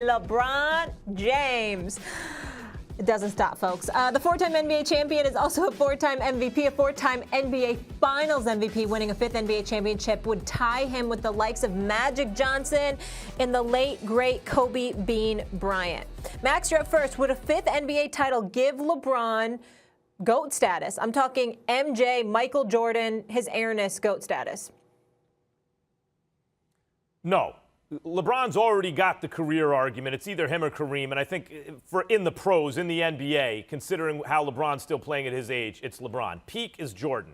LeBron James. It doesn't stop, folks. The four-time NBA champion is also a four-time MVP, a four-time NBA Finals MVP. Winning a fifth NBA championship would tie him with the likes of Magic Johnson and the late, great Kobe Bean Bryant. Max, you're up first. Would a fifth NBA title give LeBron GOAT status? I'm talking MJ, Michael Jordan, his airness GOAT status. No. LeBron's already got the career argument. It's either him or Kareem. And I think in the pros, in the NBA, considering how LeBron's still playing at his age, it's LeBron. Peak is Jordan.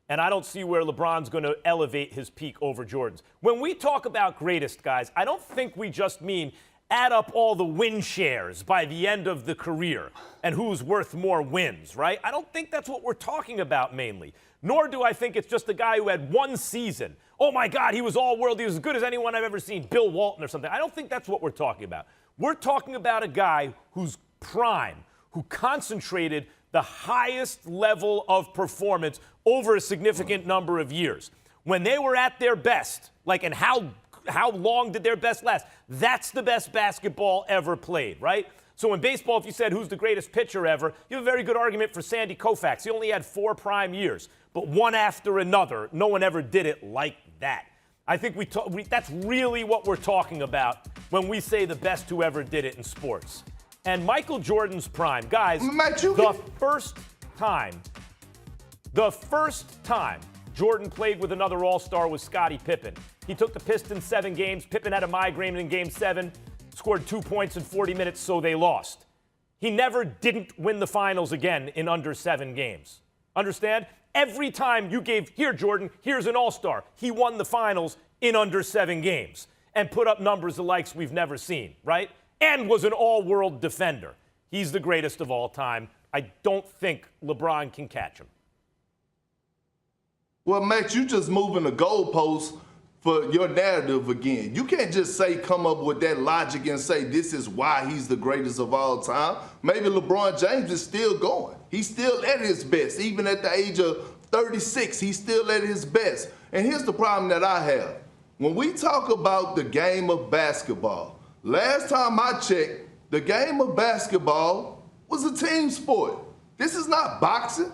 And I don't see where LeBron's going to elevate his peak over Jordan's. When we talk about greatest, guys, I don't think we just mean add up all the win shares by the end of the career and who's worth more wins, right? I don't think that's what we're talking about mainly. Nor do I think it's just a guy who had one season. Oh, my God, he was all-world. He was as good as anyone I've ever seen, Bill Walton or something. I don't think that's what we're talking about. We're talking about a guy who's prime, who concentrated the highest level of performance over a significant number of years. When they were at their best, and how long did their best last? That's the best basketball ever played, right? So in baseball, if you said who's the greatest pitcher ever, you have a very good argument for Sandy Koufax. He only had 4 prime years, but one after another. No one ever did it like that. I think that's really what we're talking about when we say the best who ever did it in sports. And Michael Jordan's prime, guys, the first time Jordan played with another All-Star was Scottie Pippen. He took the Pistons 7 games. Pippen had a migraine in Game 7, scored 2 points in 40 minutes, so they lost. He never didn't win the finals again in under 7 games. Understand? Every time you gave, here, Jordan, here's an All-Star, he won the finals in under 7 games and put up numbers the likes we've never seen, right? And was an all-world defender. He's the greatest of all time. I don't think LeBron can catch him. Well, Max, you just moving the goalposts for your narrative again. You can't just come up with that logic and say this is why he's the greatest of all time. Maybe LeBron James is still going. He's still at his best. Even at the age of 36, he's still at his best. And here's the problem that I have. When we talk about the game of basketball, last time I checked, the game of basketball was a team sport. This is not boxing.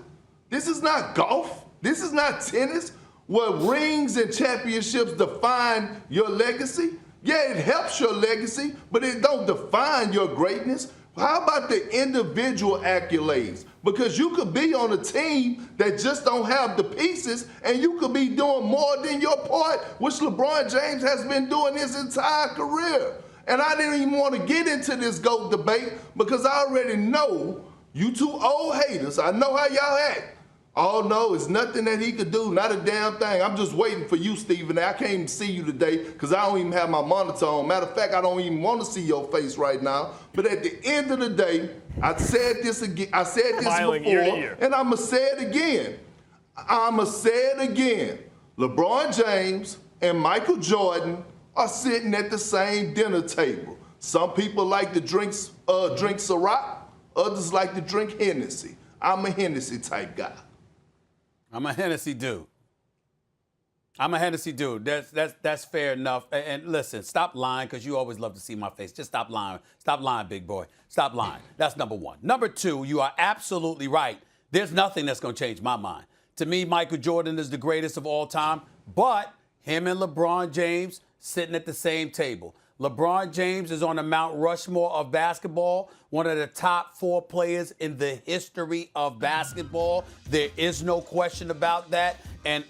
This is not golf. This is not tennis, where rings and championships define your legacy. Yeah, it helps your legacy, but it don't define your greatness. How about the individual accolades? Because you could be on a team that just don't have the pieces, and you could be doing more than your part, which LeBron James has been doing his entire career. And I didn't even want to get into this GOAT debate because I already know you two old haters. I know how y'all act. Oh, no, it's nothing that he could do, not a damn thing. I'm just waiting for you, Stephen. I can't even see you today because I don't even have my monitor on. Matter of fact, I don't even want to see your face right now. But at the end of the day, I said this again. I said this Smiling before, ear to ear. and I'm going to say it again. LeBron James and Michael Jordan are sitting at the same dinner table. Some people like to drink Ciroc. Others like to drink Hennessy. I'm a Hennessy type guy. I'm a Hennessy dude. That's fair enough. And listen, stop lying because you always love to see my face. Just stop lying. Stop lying, big boy. Stop lying. That's number one. Number two, you are absolutely right. There's nothing that's going to change my mind. To me, Michael Jordan is the greatest of all time, but him and LeBron James sitting at the same table. LeBron James is on the Mount Rushmore of basketball, one of the top 4 players in the history of basketball. There is no question about that. And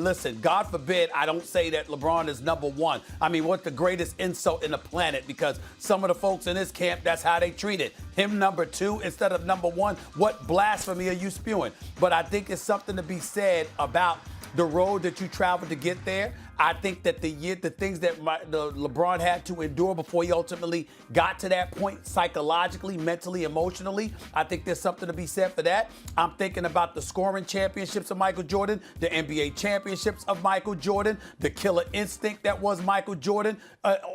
listen, God forbid I don't say that LeBron is number 1. I mean, what's the greatest insult in the planet? Because some of the folks in this camp, that's how they treat it. Him number 2 instead of number 1. What blasphemy are you spewing? But I think it's something to be said about the road that you traveled to get there. I think that the things that LeBron had to endure before he ultimately got to that point psychologically, mentally, emotionally, I think there's something to be said for that. I'm thinking about the scoring championships of Michael Jordan, the NBA championships of Michael Jordan, the killer instinct that was Michael Jordan.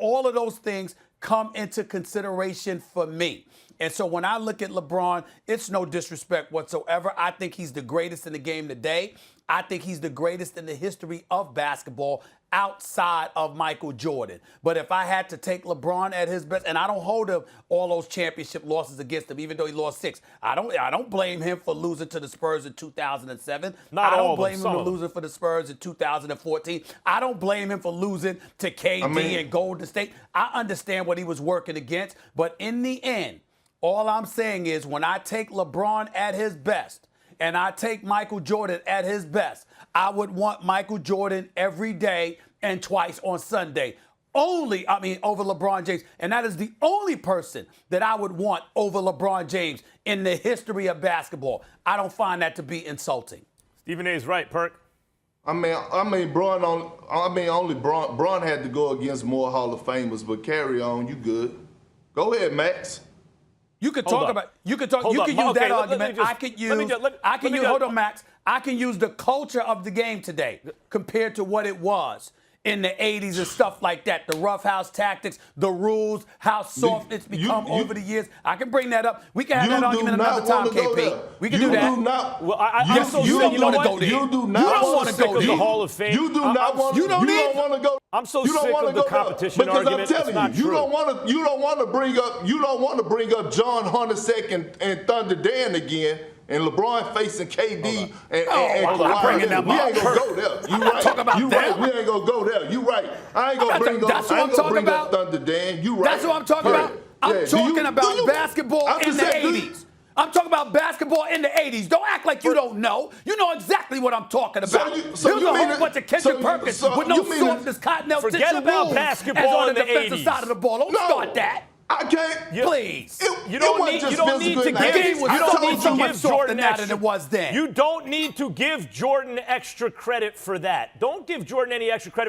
All of those things come into consideration for me. And so when I look at LeBron, it's no disrespect whatsoever. I think he's the greatest in the game today. I think he's the greatest in the history of basketball outside of Michael Jordan. But if I had to take LeBron at his best, and I don't hold him all those championship losses against him, even though he lost 6. I don't blame him for losing to the Spurs in 2007. Not I all don't of blame them, him some for of them. losing for the Spurs in 2014. I don't blame him for losing to KD and Golden State. I understand what he was working against. But in the end, all I'm saying is when I take LeBron at his best and I take Michael Jordan at his best, I would want Michael Jordan every day and twice on Sunday. Over LeBron James. And that is the only person that I would want over LeBron James in the history of basketball. I don't find that to be insulting. Stephen A. is right, Perk. Only Braun had to go against more Hall of Famers, but carry on, you good. Go ahead, Max. You could Hold talk up. about. You could Hold use up. that Okay, let me argument. just- I could let me use. just- let- I can let me use. just- Hold on, Max. I can use the culture of the game today compared to what it was in the 80s and stuff like that. The roughhouse tactics, the rules, how soft it's become over the years. I can bring that up. We can have that argument another time, KP. We can do that. Well, I'm Yes, so you sick. don't You know wanna what? go there. You do You not don't want wanna to sick go of the there. Hall of Fame. You do not want. You don't want to go. I'm so you don't sick wanna of the go there. competition because argument. I'm telling It's not you, true. you don't want to bring up. You don't want to bring up John Hornacek and Thunder Dan again. And LeBron facing KD and I'm not Kawhi. bringing them We up. ain't gonna go there. You right. talking about you them. right. We ain't gonna go there. You right. I ain't gonna bring up. That's what I I'm ain't gonna talking bring up about. Thunder Dan. You right. That's what I'm talking about. I'm talking about basketball in the 80s. I'm talking about basketball in the 80s. Don't act like you don't know. You know exactly what I'm talking about. There's a whole bunch of Kendrick Perkins with no softness, Cottonelle Forget tissue about rules basketball as on in the the defensive 80s. side of the ball. Don't start that. I can't. Please. You don't need to give. The game was so much softer Jordan now than it was then. You don't need to give Jordan extra credit for that. Don't give Jordan any extra credit